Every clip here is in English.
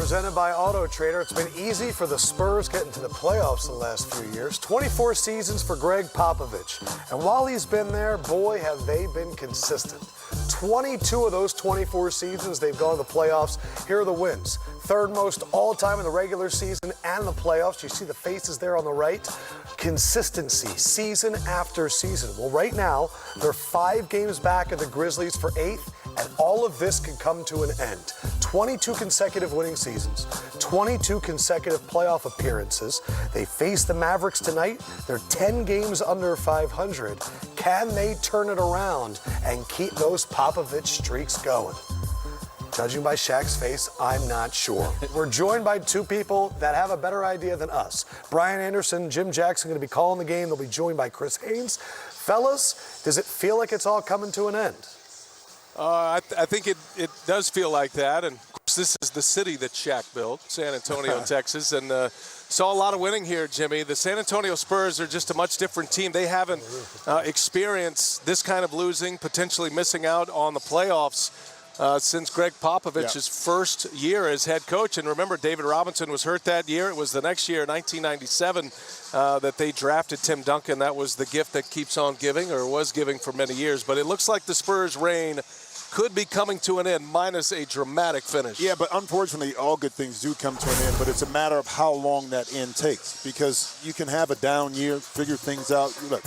presented by Auto Trader. It's been easy for the Spurs getting to the playoffs in the last few years. 24 seasons for Greg Popovich. And while he's been there, boy, have they been consistent. 22 of those 24 seasons, they've gone to the playoffs. Here are the wins. Third most all-time in the regular season and the playoffs. You see the faces there on the right. Consistency, season after season. Well, right now, they're 5 games back of the Grizzlies for 8th, and all of this can come to an end. 22 consecutive winning seasons, 22 consecutive playoff appearances. They face the Mavericks tonight. They're 10 games under 500. Can they turn it around and keep those Popovich streaks going? Judging by Shaq's face, I'm not sure. We're joined by 2 people that have a better idea than us. Brian Anderson, Jim Jackson going to be calling the game. They'll be joined by Chris Haynes. Fellas, does it feel like it's all coming to an end? I think it does feel like that. And, of course, this is the city that Shaq built, San Antonio, Texas. And saw a lot of winning here, Jimmy. The San Antonio Spurs are just a much different team. They haven't experienced this kind of losing, potentially missing out on the playoffs since Greg Popovich's first year as head coach. And remember, David Robinson was hurt that year. It was the next year, 1997, that they drafted Tim Duncan. That was the gift that keeps on giving, or was giving for many years. But it looks like the Spurs' reign could be coming to an end, minus a dramatic finish. Yeah, but unfortunately, all good things do come to an end, but it's a matter of how long that end takes, because you can have a down year, figure things out. Look,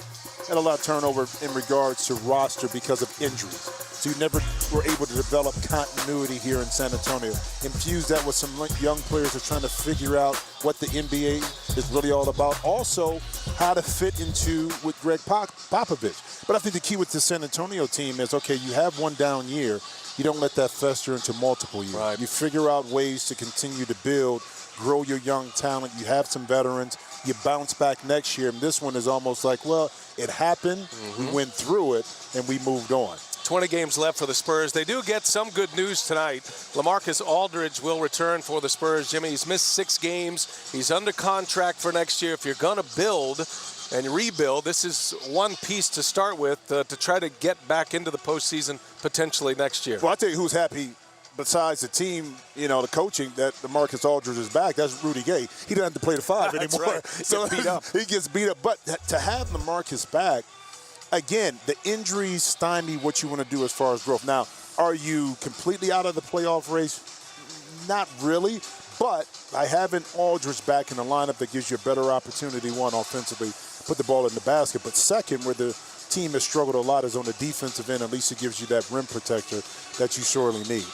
had a lot of turnover in regards to roster because of injuries. So you never were able to develop continuity here in San Antonio. Infuse that with some young players that are trying to figure out what the NBA is really all about. Also, how to fit into with Greg Popovich. But I think the key with the San Antonio team is, okay, you have one down year. You don't let that fester into multiple years. Right. You figure out ways to continue to build, grow your young talent. You have some veterans. You bounce back next year. And this one is almost like, well, it happened. We went through it, and we moved on. 20 games left for the Spurs. They do get some good news tonight. LaMarcus Aldridge will return for the Spurs. Jimmy, he's missed 6 games. He's under contract for next year. If you're going to build and rebuild, this is one piece to start with to try to get back into the postseason potentially next year. Well, I'll tell you who's happy besides the team, the coaching, that LaMarcus Aldridge is back. That's Rudy Gay. He doesn't have to play the 5 anymore. Right. So he gets beat up. But to have LaMarcus back, again, the injuries stymie what you want to do as far as growth. Now, are you completely out of the playoff race? Not really, but by having Aldridge back in the lineup, that gives you a better opportunity, one, offensively, put the ball in the basket, but second, where the team has struggled a lot is on the defensive end. At least it gives you that rim protector that you sorely need.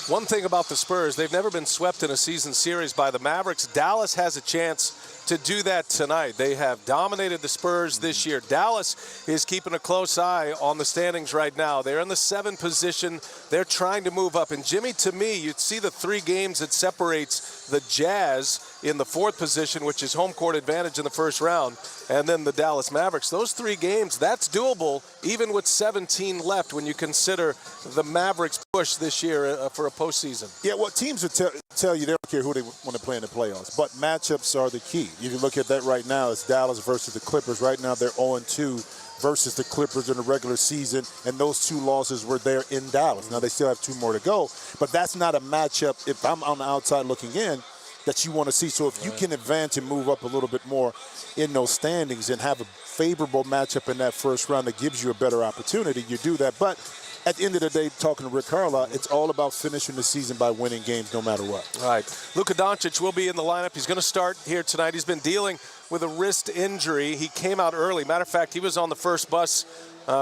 One thing about the Spurs, they've never been swept in a season series by the Mavericks. Dallas has a chance to do that tonight. They have dominated the Spurs this year. Dallas is keeping a close eye on the standings right now. They're in the 7th position. They're trying to move up. And Jimmy, to me, you'd see the 3 games that separates the Jazz in the 4th position, which is home court advantage in the first round, and then the Dallas Mavericks. Those 3 games, that's doable even with 17 left when you consider the Mavericks' push this year for a postseason. Yeah, well, teams will tell you they don't care who they want to play in the playoffs, but matchups are the key. You can look at that right now. It's Dallas versus the Clippers. Right now they're 0-2 versus the Clippers in the regular season, and those 2 losses were there in Dallas. Now they still have 2 more to go, but that's not a matchup, if I'm on the outside looking in, that you want to see. So if you can advance and move up a little bit more in those standings and have a favorable matchup in that first round that gives you a better opportunity, you do that. But at the end of the day, talking to Rick Carlisle, it's all about finishing the season by winning games no matter what. All right. Luka Doncic will be in the lineup. He's going to start here tonight. He's been dealing with a wrist injury. He came out early. Matter of fact, he was on the first bus,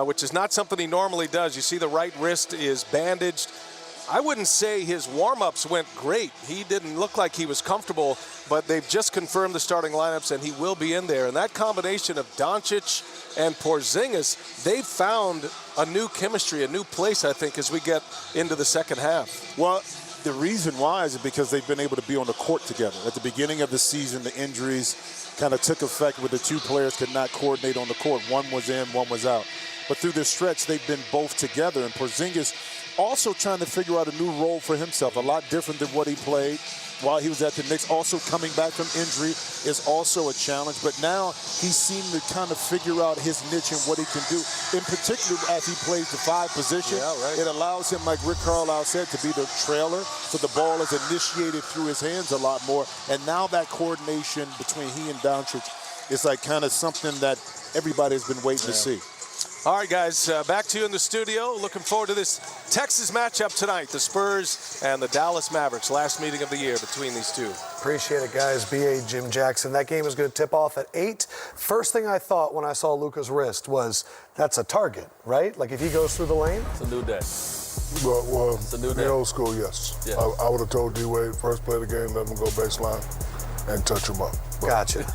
which is not something he normally does. You see the right wrist is bandaged. I wouldn't say his warm-ups went great. He didn't look like he was comfortable, but they've just confirmed the starting lineups, and he will be in there. And that combination of Doncic and Porzingis, they've found a new chemistry, a new place, I think, as we get into the second half. Well, the reason why is because they've been able to be on the court together. At the beginning of the season, the injuries kind of took effect where the 2 players could not coordinate on the court. One was in, one was out. But through this stretch, they've been both together, and Porzingis also trying to figure out a new role for himself, a lot different than what he played while he was at the Knicks. Also coming back from injury is also a challenge, but now he seemed to kind of figure out his niche and what he can do. In particular, as he plays the 5 position, it allows him, like Rick Carlisle said, to be the trailer, so the ball is initiated through his hands a lot more. And now that coordination between he and Doncic is like kind of something that everybody's been waiting to see. All right, guys, back to you in the studio. Looking forward to this Texas matchup tonight, the Spurs and the Dallas Mavericks. Last meeting of the year between these two. Appreciate it, guys. B.A. Jim Jackson. That game is going to tip off at 8. First thing I thought when I saw Luka's wrist was, that's a target, right? Like if he goes through the lane? It's a new day. Well, It's a new in day. the old school, yes. Yeah. I would have told D-Wade, first play of the game, let him go baseline and touch him up. But Gotcha.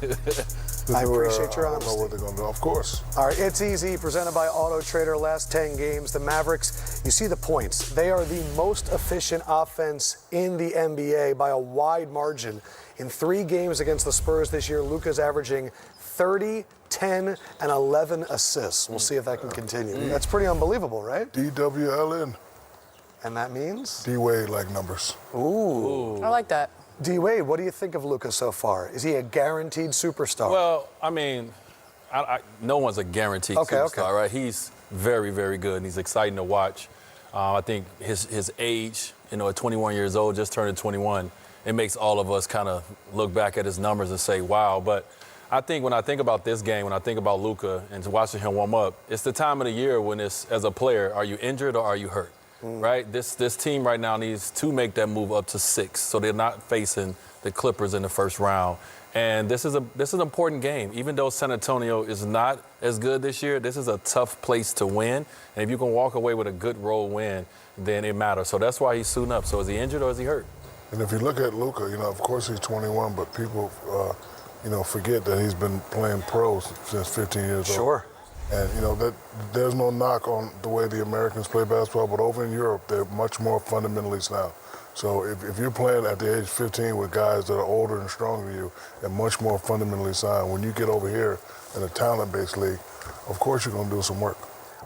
I appreciate your I don't know honesty. what they're going to do, of course. All right, it's easy. Presented by Auto Trader. Last 10 games, the Mavericks, you see the points. They are the most efficient offense in the NBA by a wide margin. In 3 games against the Spurs this year, Luka's averaging 30, 10, and 11 assists. We'll see if that can continue. That's pretty unbelievable, right? DWLN, And that means? D-Wade like numbers. Ooh. I like that. D-Wade, what do you think of Luka so far? Is he a guaranteed superstar? Well, I mean, no one's a guaranteed superstar, right? He's very, very good, and he's exciting to watch. I think his age, at 21 years old, just turned 21, it makes all of us kind of look back at his numbers and say, wow. But I think when I think about this game, when I think about Luka and watching him warm up, it's the time of the year when it's, as a player, are you injured or are you hurt? Right? This team right now needs to make that move up to 6, so they're not facing the Clippers in the first round. And this is an important game. Even though San Antonio is not as good this year, this is a tough place to win. And if you can walk away with a good road win, then it matters. So that's why he's suiting up. So is he injured or is he hurt? And if you look at Luka, of course he's 21, but people, forget that he's been playing pros since 15 years old. Sure. And, that there's no knock on the way the Americans play basketball, but over in Europe, they're much more fundamentally sound. So if you're playing at the age of 15 with guys that are older and stronger than you and much more fundamentally sound, when you get over here in a talent-based league, of course you're going to do some work.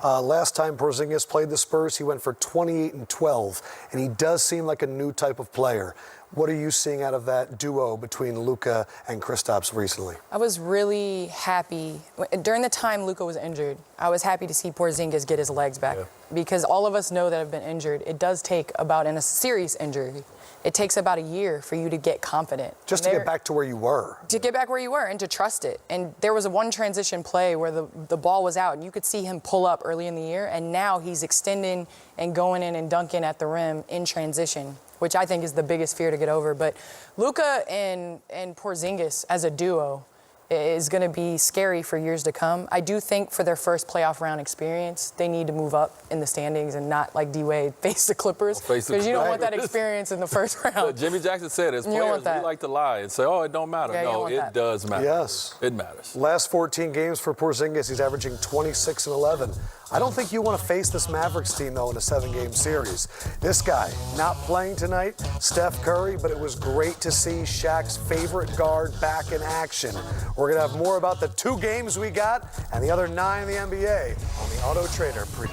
Last time Porzingis played the Spurs, he went for 28 and 12, and he does seem like a new type of player. What are you seeing out of that duo between Luka and Kristaps recently? I was really happy. During the time Luka was injured, I was happy to see Porzingis get his legs back. Yeah. Because all of us know that have been injured, it does take about, in a serious injury, it takes about a year for you to get confident. Just to get back to where you were. To get back where you were and to trust it. And there was one transition play where the ball was out and you could see him pull up early in the year, and now he's extending and going in and dunking at the rim in transition, which I think is the biggest fear to get over. But Luka and Porzingis as a duo is going to be scary for years to come. I do think for their first playoff round experience, they need to move up in the standings and not, like D-Wade, face the Clippers. Because you don't want that experience in the first round. But Jimmy Jackson said, as players, we like to lie and say, oh, it don't matter. Yeah, no, it does matter. Yes. It matters. Last 14 games for Porzingis, he's averaging 26 and 11. I don't think you want to face this Mavericks team, though, in a 7-game series. This guy not playing tonight, Steph Curry, but it was great to see Shaq's favorite guard back in action. We're going to have more about the 2 games we got and the other 9 in the NBA on the Auto Trader pregame.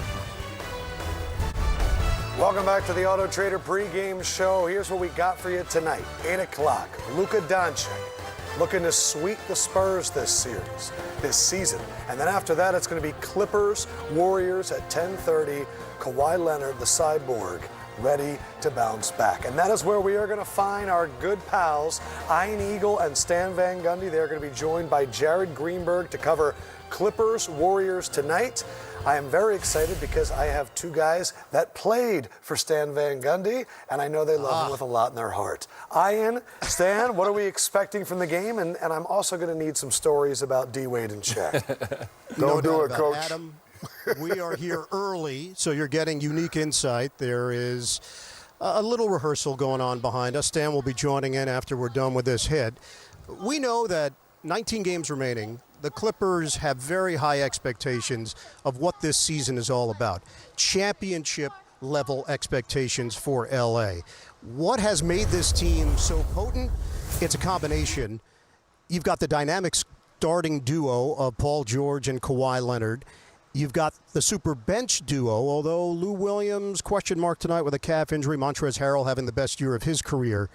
Welcome back to the Auto Trader pregame show. Here's what we got for you tonight. 8 o'clock, Luka Doncic looking to sweep the Spurs this season. And then after that, it's going to be Clippers, Warriors at 10:30. Kawhi Leonard, the cyborg, ready to bounce back. And that is where we are going to find our good pals, Ian Eagle and Stan Van Gundy. They're going to be joined by Jared Greenberg to cover Clippers, Warriors tonight. I am very excited because I have 2 guys that played for Stan Van Gundy, and I know they love him with a lot in their heart. Ian, Stan, what are we expecting from the game? And I'm also going to need some stories about D-Wade and Shaq. Don't do it, Coach. Adam, we are here early, so you're getting unique insight. There is a little rehearsal going on behind us. Stan will be joining in after we're done with this hit. We know that 19 games remaining. The Clippers have very high expectations of what this season is all about. Championship-level expectations for L.A. What has made this team so potent? It's a combination. You've got the dynamic starting duo of Paul George and Kawhi Leonard, You've got the super bench duo, although Lou Williams, question mark tonight with a calf injury, Montrezl Harrell having the best year of his career.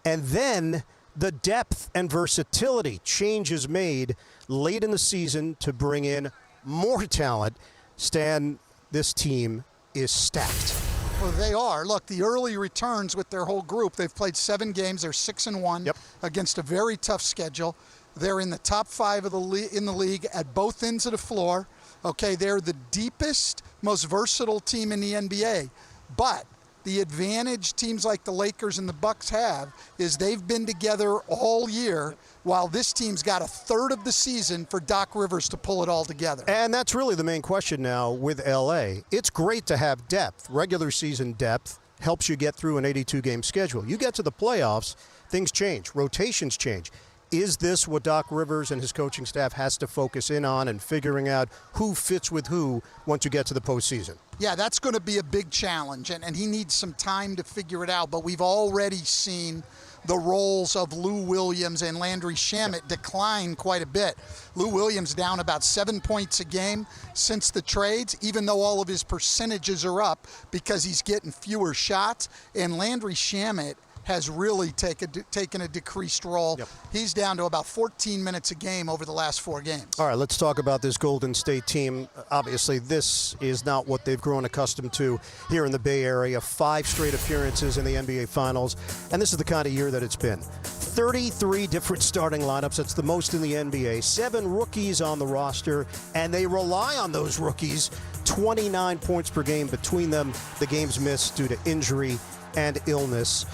And then the depth and versatility changes made late in the season to bring in more talent. Stan, this team is stacked. Well, they are. Look, the early returns with their whole group, they've played 7 games. They're 6-1 against a very tough schedule. They're in the top 5 of in the league at both ends of the floor. Okay, they're the deepest, most versatile team in the NBA. But the advantage teams like the Lakers and the Bucks have is they've been together all year, while this team's got a third of the season for Doc Rivers to pull it all together. And that's really the main question now with LA. It's great to have depth. Regular season depth helps you get through an 82-game schedule. You get to the playoffs, things change, rotations change. Is this what Doc Rivers and his coaching staff has to focus in on and figuring out who fits with who once you get to the postseason? Yeah, that's going to be a big challenge, and he needs some time to figure it out. But we've already seen the roles of Lou Williams and Landry Shamet decline quite a bit. Lou Williams down about 7 points a game since the trades, even though all of his percentages are up because he's getting fewer shots. And Landry Shamet has really taken a decreased role. He's down to about 14 minutes a game over the last 4 games. All right, let's talk about this Golden State team. Obviously, this is not what they've grown accustomed to here in the Bay Area. 5 straight appearances in the NBA Finals, and this is the kind of year that it's been. 33 different starting lineups. That's the most in the NBA. 7 rookies on the roster, and they rely on those rookies. 29 points per game between them. The games missed due to injury and illness.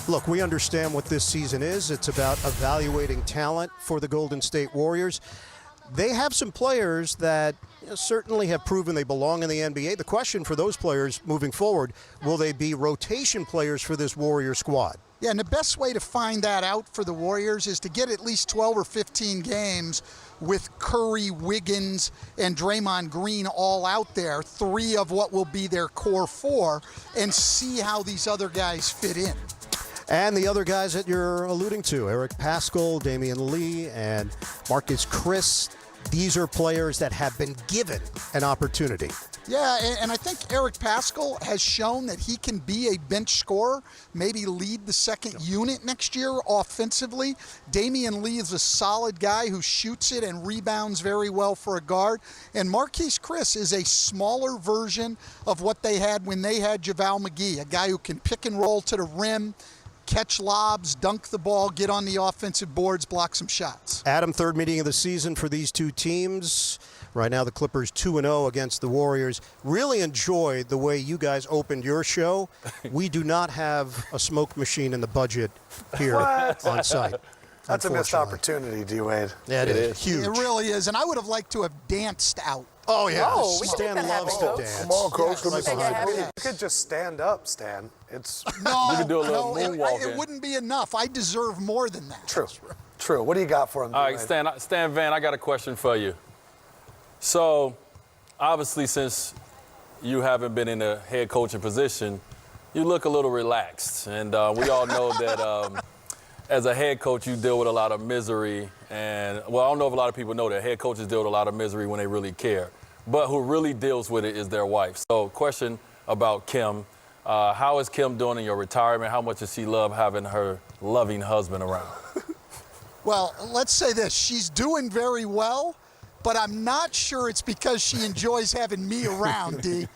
Look, we understand what this season is. It's about evaluating talent for the Golden State Warriors. They have some players that certainly have proven they belong in the NBA. The question for those players moving forward, will they be rotation players for this Warrior squad? Yeah, and the best way to find that out for the Warriors is to get at least 12 or 15 games with Curry, Wiggins, and Draymond Green all out there, 3 of what will be their core 4, and see how these other guys fit in. And the other guys that you're alluding to, Eric Paschall, Damian Lee, and Marcus Chris, these are players that have been given an opportunity. Yeah, and I think Eric Paschall has shown that he can be a bench scorer, maybe lead the second unit next year offensively. Damian Lee is a solid guy who shoots it and rebounds very well for a guard. And Marquise Chris is a smaller version of what they had when they had JaVale McGee, a guy who can pick and roll to the rim, catch lobs, dunk the ball, get on the offensive boards, block some shots. Adam, third meeting of the season for these two teams. Right now, the Clippers 2-0 against the Warriors. Really enjoyed the way you guys opened your show. We do not have a smoke machine in the budget here on site. That's a missed opportunity, D-Wade. Yeah, it is. Huge. It really is, and I would have liked to have danced out. Oh, yeah. Oh, we can Stan make that loves happen, to Coach. dance. Come on, Coach. Yes. Come on. You could just stand up, Stan. It's No, You can do a little moonwalk it in. wouldn't be enough. I deserve more than that. true. True. What do you got for him? All right, D-Wade? Stan Van, I got a question for you. So, obviously, since you haven't been in a head coaching position, you look a little relaxed. And we all know that as a head coach, you deal with a lot of misery. And, well, I don't know if a lot of people know that head coaches deal with a lot of misery when they really care. But who really deals with it is their wife. So, question about Kim. How is Kim doing in your retirement? How much does she love having her loving husband around? Well, let's say this. She's doing very well, but I'm not sure it's because she enjoys having me around, D.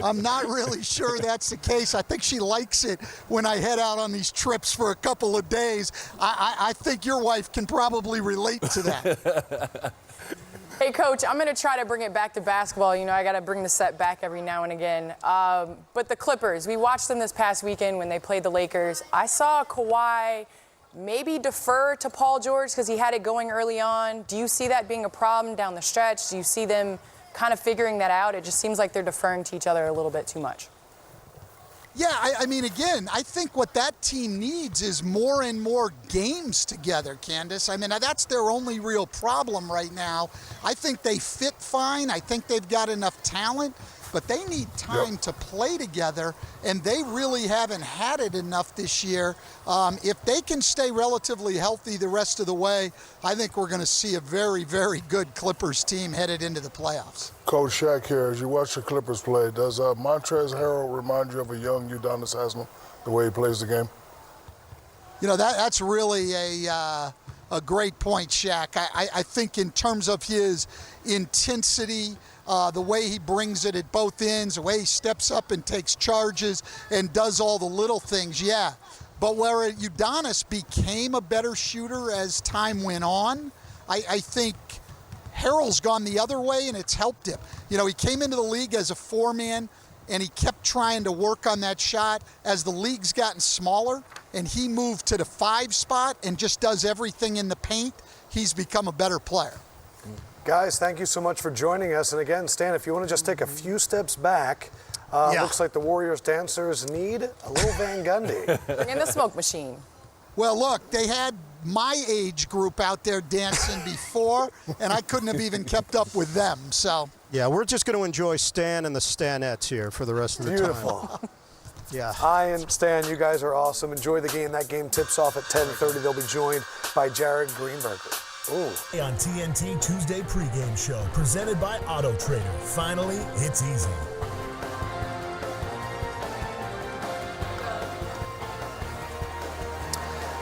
I'm not really sure that's the case. I think she likes it when I head out on these trips for a couple of days. I think your wife can probably relate to that. Hey, Coach, I'm going to try to bring it back to basketball. You know, I got to bring the set back every now and again. But the Clippers, we watched them this past weekend when they played the Lakers. I saw Kawhi maybe defer to Paul George because he had it going early on. Do you see that being a problem down the stretch? Do you see them kind of figuring that out? It just seems like they're deferring to each other a little bit too much. Yeah, I mean, again, I think what that team needs is more and more games together, Candace. I mean, that's their only real problem right now. I think they fit fine. I think they've got enough talent. but they need time to play together, and they really haven't had it enough this year. If they can stay relatively healthy the rest of the way, I think we're going to see a very, very good Clippers team headed into the playoffs. Coach Shaq here, as you watch the Clippers play, does Montrezl Harrell remind you of a young Udonis Haslem, the way he plays the game? You know, that's really a great point, Shaq. I think in terms of his intensity, the way he brings it at both ends, the way he steps up and takes charges and does all the little things, yeah. But where Udonis became a better shooter as time went on, I think Harrell's gone the other way, and it's helped him. You know, he came into the league as a four-man, and he kept trying to work on that shot. As the league's gotten smaller, and he moved to the 5 spot and just does everything in the paint, he's become a better player. Guys, thank you so much for joining us. And again, Stan, if you want to just take a few steps back, looks like the Warriors dancers need a little Van Gundy. Bring in the smoke machine. Well, look, they had my age group out there dancing before, and I couldn't have even kept up with them, so. Yeah, we're just going to enjoy Stan and the Stanettes here for the rest of the Beautiful. time. Yeah. I and Stan, you guys are awesome. Enjoy the game. That game tips off at 10:30. They'll be joined by Jared Greenberger. Ooh. On TNT Tuesday pregame show, presented by Auto Trader. Finally, it's easy.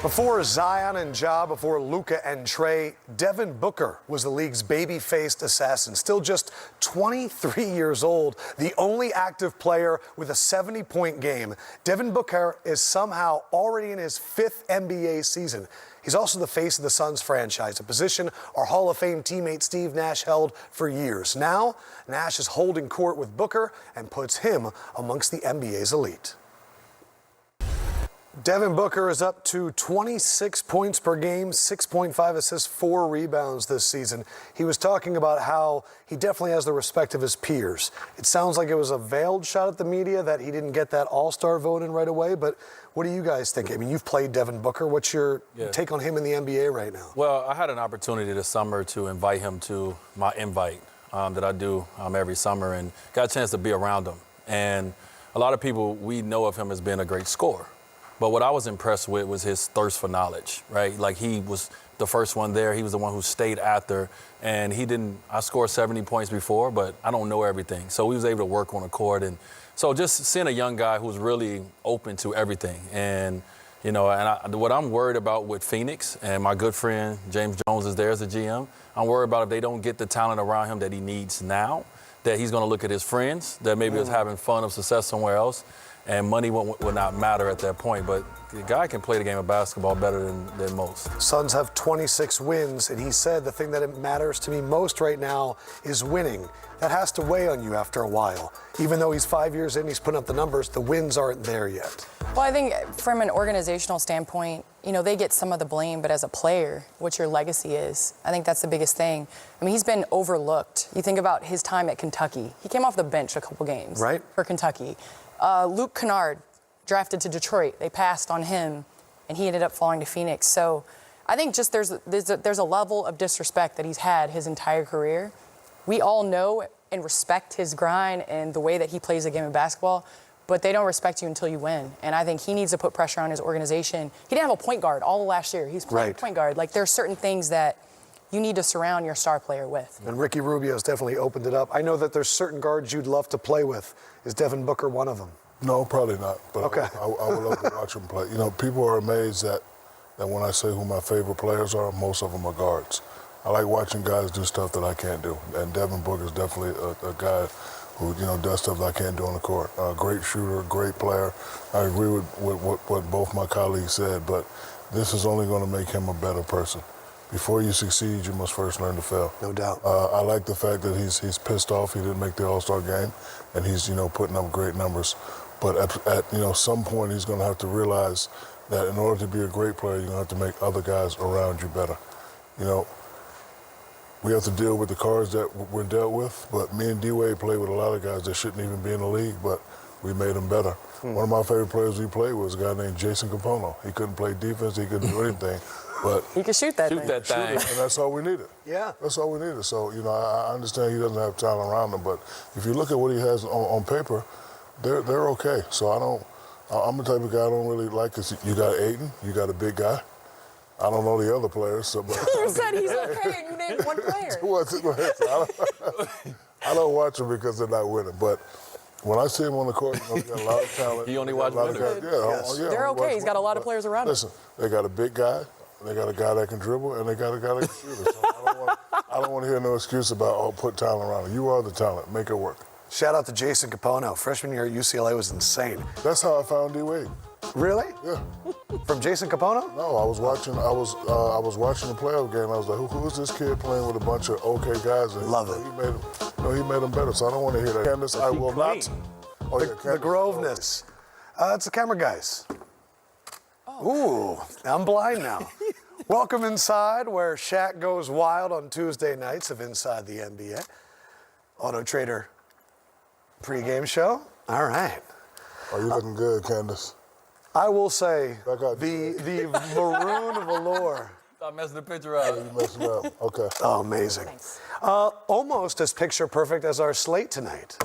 Before Zion and Ja, before Luka and Trey, Devin Booker was the league's baby-faced assassin. Still just 23 years old, the only active player with a 70-point game. Devin Booker is somehow already in his 5th NBA season. He's also the face of the Suns franchise, a position our Hall of Fame teammate Steve Nash held for years. Now, Nash is holding court with Booker and puts him amongst the NBA's elite. Devin Booker is up to 26 points per game, 6.5 assists, 4 rebounds this season. He was talking about how he definitely has the respect of his peers. It sounds like it was a veiled shot at the media that he didn't get that all-star vote in right away, but what do you guys think? I mean, you've played Devin Booker. What's your take on him in the NBA right now? Well, I had an opportunity this summer to invite him to my invite that I do every summer, and got a chance to be around him. And a lot of people, we know of him as being a great scorer. But what I was impressed with was his thirst for knowledge, right? Like, he was the first one there. He was the one who stayed after. And I scored 70 points before, but I don't know everything. So we was able to work on the court. And so just seeing a young guy who's really open to everything. And, you know, what I'm worried about with Phoenix, and my good friend James Jones is there as a GM, I'm worried about if they don't get the talent around him that he needs now, that he's going to look at his friends that maybe is having fun of success somewhere else. And money will not matter at that point. But the guy can play the game of basketball better than most. Suns have 26 wins, and he said the thing that matters to me most right now is winning. That has to weigh on you after a while. Even though he's 5 years in, he's putting up the numbers, the wins aren't there yet. Well, I think from an organizational standpoint, you know, they get some of the blame, but as a player, what your legacy is, I think that's the biggest thing. I mean, he's been overlooked. You think about his time at Kentucky. He came off the bench a couple games for Kentucky. Luke Kennard, drafted to Detroit. They passed on him, and he ended up falling to Phoenix. So I think just there's a level of disrespect that he's had his entire career. We all know and respect his grind and the way that he plays the game of basketball, but they don't respect you until you win. And I think he needs to put pressure on his organization. He didn't have a point guard all last year. He's playing point guard. Like, there are certain things that you need to surround your star player with. And Ricky Rubio's definitely opened it up. I know that there's certain guards you'd love to play with. Is Devin Booker one of them? No, probably not. But I would love to watch him play. You know, people are amazed that when I say who my favorite players are, most of them are guards. I like watching guys do stuff that I can't do. And Devin Booker is definitely a guy who, you know, does stuff that I can't do on the court. Great shooter, great player. I agree with what both my colleagues said, but this is only going to make him a better person. Before you succeed, you must first learn to fail. No doubt. I like the fact that he's pissed off he didn't make the All-Star game, and he's, you know, putting up great numbers. But at you know, some point he's going to have to realize that in order to be a great player, you're going to have to make other guys around you better. You know, we have to deal with the cards that we're dealt with, but me and D-Wade played with a lot of guys that shouldn't even be in the league, but we made them better. One of my favorite players we played was a guy named Jason Capono. He couldn't play defense, he couldn't do anything, But he can shoot that thing. Shoot that thing. and that's all we needed. Yeah. That's all we needed. So, I understand he doesn't have talent around him, but if you look at what he has on paper, they're okay. So I'm the type of guy I don't really like is you got Aiden, you got a big guy. I don't know the other players. So, but You said he's okay and you named one player. I don't watch them because they're not winning. But when I see him on the court, he got a lot of talent. He only watches winners. They're okay. He's got a lot of players around him. Listen, they got a big guy, they got a guy that can dribble, and they got a guy that can shoot it. So I don't want to hear no excuse about, put talent around him. You are the talent. Make it work. Shout out to Jason Capono. Freshman year at UCLA was insane. That's how I found D-Wade. Really? Yeah. From Jason Capono? No, I was watching the playoff game. I was like, who is this kid playing with a bunch of okay guys? And Love it. He made them better. So I don't want to hear that. Candace, I will not. Oh, yeah, The Groveness. It's the camera guys. Ooh, I'm blind now. Welcome inside, where Shaq goes wild on Tuesday nights of Inside the NBA. Auto Trader pregame show. All right. Oh, you looking good, Candace. I will say Back out. the maroon velour. Stop messing the picture up. You messed it up. Okay. Oh, amazing. Almost as picture perfect as our slate tonight.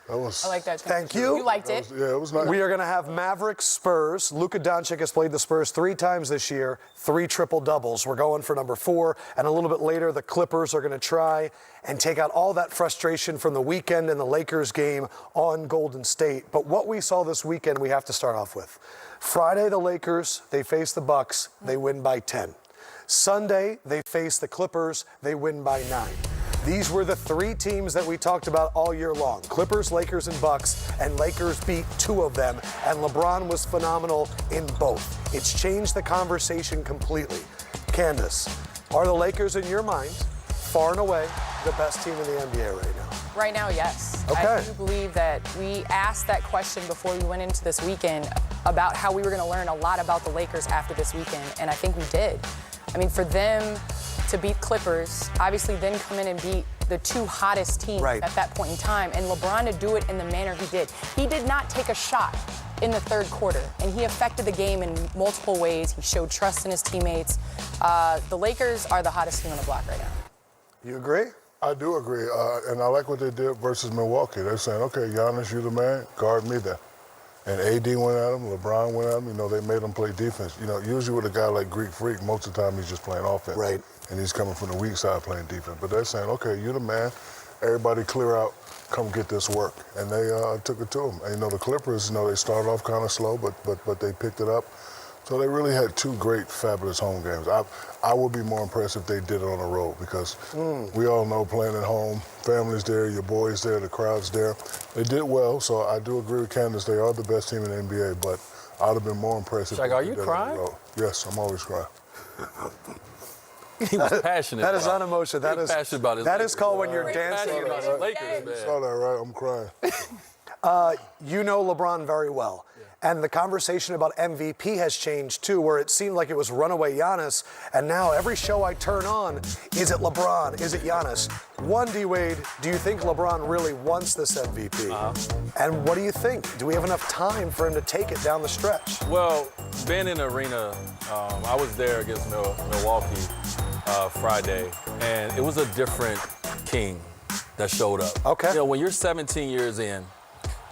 That was. I like that. Thank you. You liked it. Yeah, it was nice. We are going to have Mavericks Spurs. Luka Doncic has played the Spurs 3 times this year, 3 triple-doubles. We're going for number 4. And a little bit later, the Clippers are going to try and take out all that frustration from the weekend in the Lakers game on Golden State. But what we saw this weekend, we have to start off with. Friday, the Lakers, they face the Bucks. They win by 10. Sunday, they face the Clippers. They win by 9. These were the 3 teams that we talked about all year long. Clippers, Lakers, and Bucks, and Lakers beat 2 of them, and LeBron was phenomenal in both. It's changed the conversation completely. Candace, are the Lakers, in your mind, far and away the best team in the NBA right now? Right now, yes. Okay. I do believe that we asked that question before we went into this weekend about how we were going to learn a lot about the Lakers after this weekend, and I think we did. I mean, for them to beat Clippers, obviously then come in and beat the 2 hottest teams at that point in time, and LeBron to do it in the manner he did. He did not take a shot in the 3rd quarter, and he affected the game in multiple ways. He showed trust in his teammates. The Lakers are the hottest team on the block right now. You agree? I do agree, and I like what they did versus Milwaukee. They're saying, okay, Giannis, you the man, guard me there. And AD went at him, LeBron went at him. They made him play defense. Usually with a guy like Greek Freak, most of the time he's just playing offense. Right. And he's coming from the weak side playing defense. But they're saying, okay, you're the man. Everybody clear out, come get this work. And they took it to him. And, the Clippers, they started off kind of slow, but they picked it up. So they really had 2 great, fabulous home games. I would be more impressed if they did it on the road because we all know playing at home, family's there, your boys there, the crowd's there. They did well, so I do agree with Candace. They are the best team in the NBA, but I'd have been more impressed if Shaq, they are did you it on crying? the road. Yes, I'm always crying. He was passionate. That is unemotional. That is passionate about his that Lakers. is called when you're dancing. Passionate about his Lakers, You man. saw that, right? I'm crying. You know LeBron very well. And the conversation about MVP has changed too, where it seemed like it was runaway Giannis, and now every show I turn on, is it LeBron? Is it Giannis? One, D-Wade, do you think LeBron really wants this MVP? And what do you think? Do we have enough time for him to take it down the stretch? Well, being in the arena, I was there against Milwaukee Friday, and it was a different king that showed up. Okay. When you're 17 years in,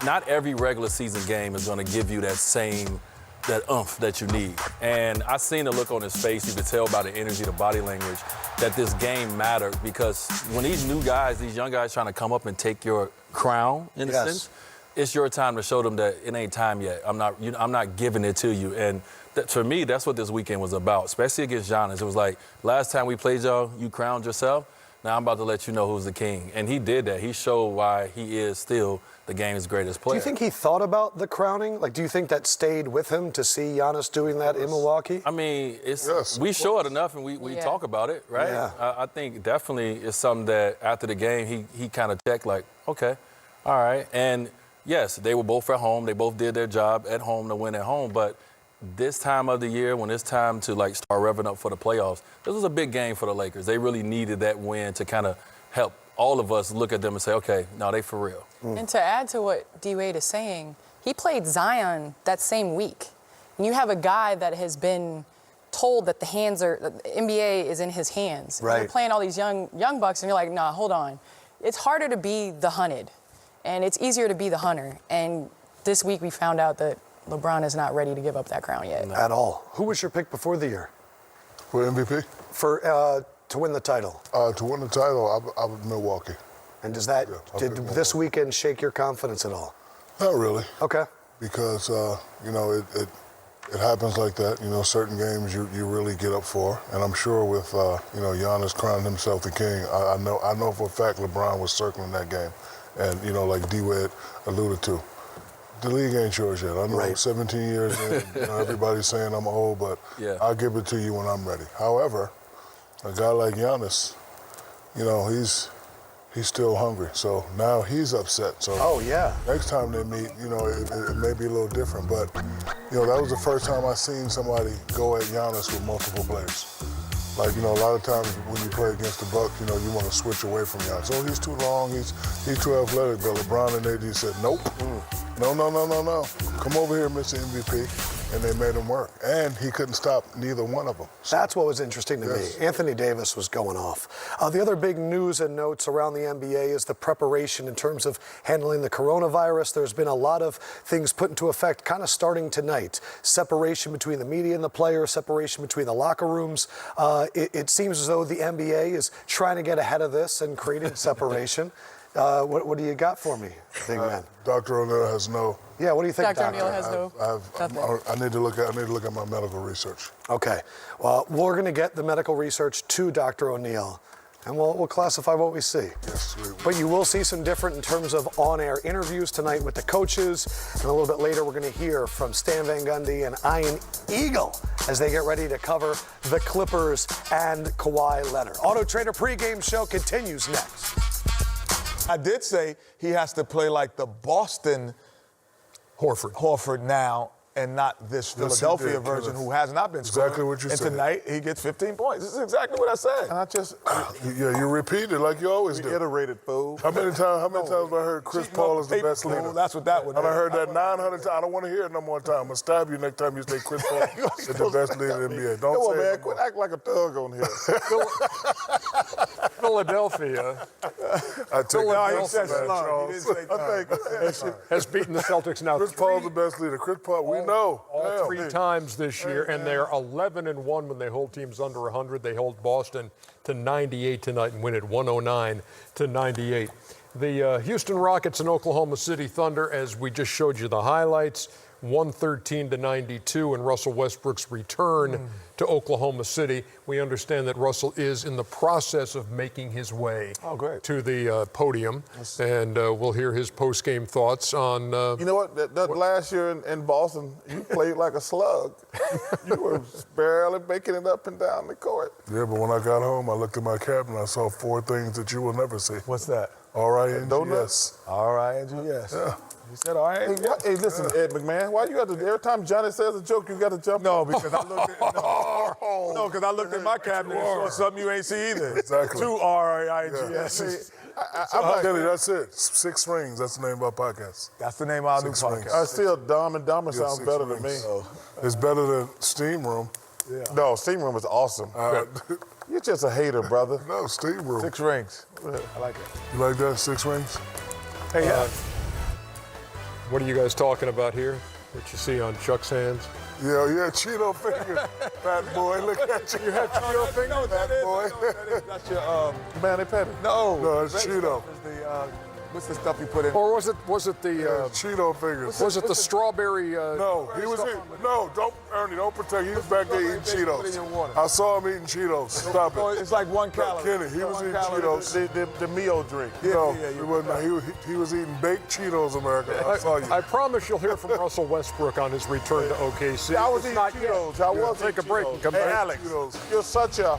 not every regular season game is going to give you that oomph that you need. And I seen the look on his face. You could tell by the energy, the body language, that this game mattered because when these new guys, these young guys trying to come up and take your crown, in a sense, it's your time to show them that it ain't time yet. I'm not giving it to you. And for me, that's what this weekend was about, especially against Giannis. It was like, last time we played y'all, you crowned yourself. Now I'm about to let you know who's the king. And he did that. He showed why he is still the game's greatest player. Do you think he thought about the crowning? Like, do you think that stayed with him to see Giannis doing that in Milwaukee? I mean, we show it enough and we talk about it, right? Yeah. I think definitely it's something that after the game he kind of checked like, okay, all right. And yes, they were both at home. They both did their job at home to win at home. But this time of the year, when it's time to start revving up for the playoffs, this was a big game for the Lakers. They really needed that win to kind of help all of us look at them and say, okay, no, they for real. And to add to what D-Wade is saying, he played Zion that same week. And you have a guy that has been told that the NBA is in his hands. Right. You're playing all these young bucks, and you're like, nah, hold on. It's harder to be the hunted, and it's easier to be the hunter. And this week we found out that LeBron is not ready to give up that crown yet. At all. Who was your pick before the year? For MVP? To win the title. To win the title, I was Milwaukee. And did this weekend shake your confidence at all? Not really. Okay. Because, it happens like that. Certain games you really get up for. And I'm sure with, Giannis crowning himself the king, I know for a fact LeBron was circling that game. And, like D-Wade alluded to, the league ain't yours yet. I know 17 years in, everybody's saying I'm old, but I'll give it to you when I'm ready. However, a guy like Giannis, he's still hungry. So now he's upset. So next time they meet, it may be a little different. But, that was the first time I seen somebody go at Giannis with multiple players. Like, a lot of times when you play against the Bucks, you want to switch away from Giannis. Oh, he's too long, he's too athletic. But LeBron and AD said, nope. No. Come over here, Mr. MVP. And they made him work. And he couldn't stop neither one of them. That's what was interesting to me. Anthony Davis was going off. The other big news and notes around the NBA is the preparation in terms of handling the coronavirus. There's been a lot of things put into effect kind of starting tonight. Separation between the media and the players, separation between the locker rooms. It seems as though the NBA is trying to get ahead of this and creating separation. What do you got for me, big man? Dr. O'Neill has no. Yeah, what do you think, Dr. O'Neill has I need to look at my medical research. Okay. Well, we're going to get the medical research to Dr. O'Neill, and we'll classify what we see. Yes, But you will see some different in terms of on-air interviews tonight with the coaches, and a little bit later we're going to hear from Stan Van Gundy and Ian Eagle as they get ready to cover the Clippers and Kawhi Leonard. Auto Trader pregame show continues next. I did say he has to play like the Boston Horford now, and not this Philadelphia version who has not been scoring. Exactly what you said. And tonight he gets 15 points. This is exactly what I said. And I just you repeat it like you always do. Reiterated, fool. How many times have I heard Chris Paul is the best leader? That's what that would. And I heard that 900 times. I don't want to hear it no more time. I'm gonna stab you next time you say Chris Paul is the best leader in the NBA. Don't Come say on, man. it. Quit acting like a thug on here. Philadelphia I take has beaten the Celtics now. Chris Paul's the best leader. Chris Paul, we know. All 3 times this year, and they're 11-1 when they hold teams under 100. They hold Boston to 98 tonight and win it 109-98. The Houston Rockets and Oklahoma City Thunder, as we just showed you the highlights, 113-92, and Russell Westbrook's return to Oklahoma City. We understand that Russell is in the process of making his way to the podium, and we'll hear his post-game thoughts on. You know what? That last year in Boston, you played like a slug. You were barely making it up and down the court. Yeah, but when I got home, I looked at my cabinet. I saw 4 things that you will never see. What's that? R-I-N-G-S. R-I-N-G-S. Yeah. You said, all right. Hey, listen, Ed McMahon, why you got to, every time Johnny says a joke, you got to jump? No, because I looked at, because I looked at my cabinet and saw something you ain't see either. Exactly. 2 R-I-N-G-S. Kenny, that's it. 6 Rings. That's the name of our podcast. That's the name of our new podcast. Still, Dumb and Dumber sounds better than me. It's better than Steam Room. Yeah. No, Steam Room is awesome. You're just a hater, brother. No, Steam Room. 6 Rings. I like it. You like that, 6 Rings? Hey, what are you guys talking about here? What you see on Chuck's hands? Yeah, Cheeto finger, fat boy. Look at you. You have Cheeto finger? No, fat boy. That's your Manny Petty. No, it's Cheeto. What's the stuff you put in? Or was it the Cheeto fingers? Was it the strawberry? No, he was. Don't Ernie. Don't pretend. He was back there eating Cheetos. I saw him eating Cheetos. Stop it. It's like 1 calorie. Kenny, he was eating Cheetos. The Mio drink. No, he wasn't. He was eating baked Cheetos, America. I saw you. I promise you'll hear from Russell Westbrook on his return to OKC. I was eating Cheetos. I was take a break and come back. Alex, you're such a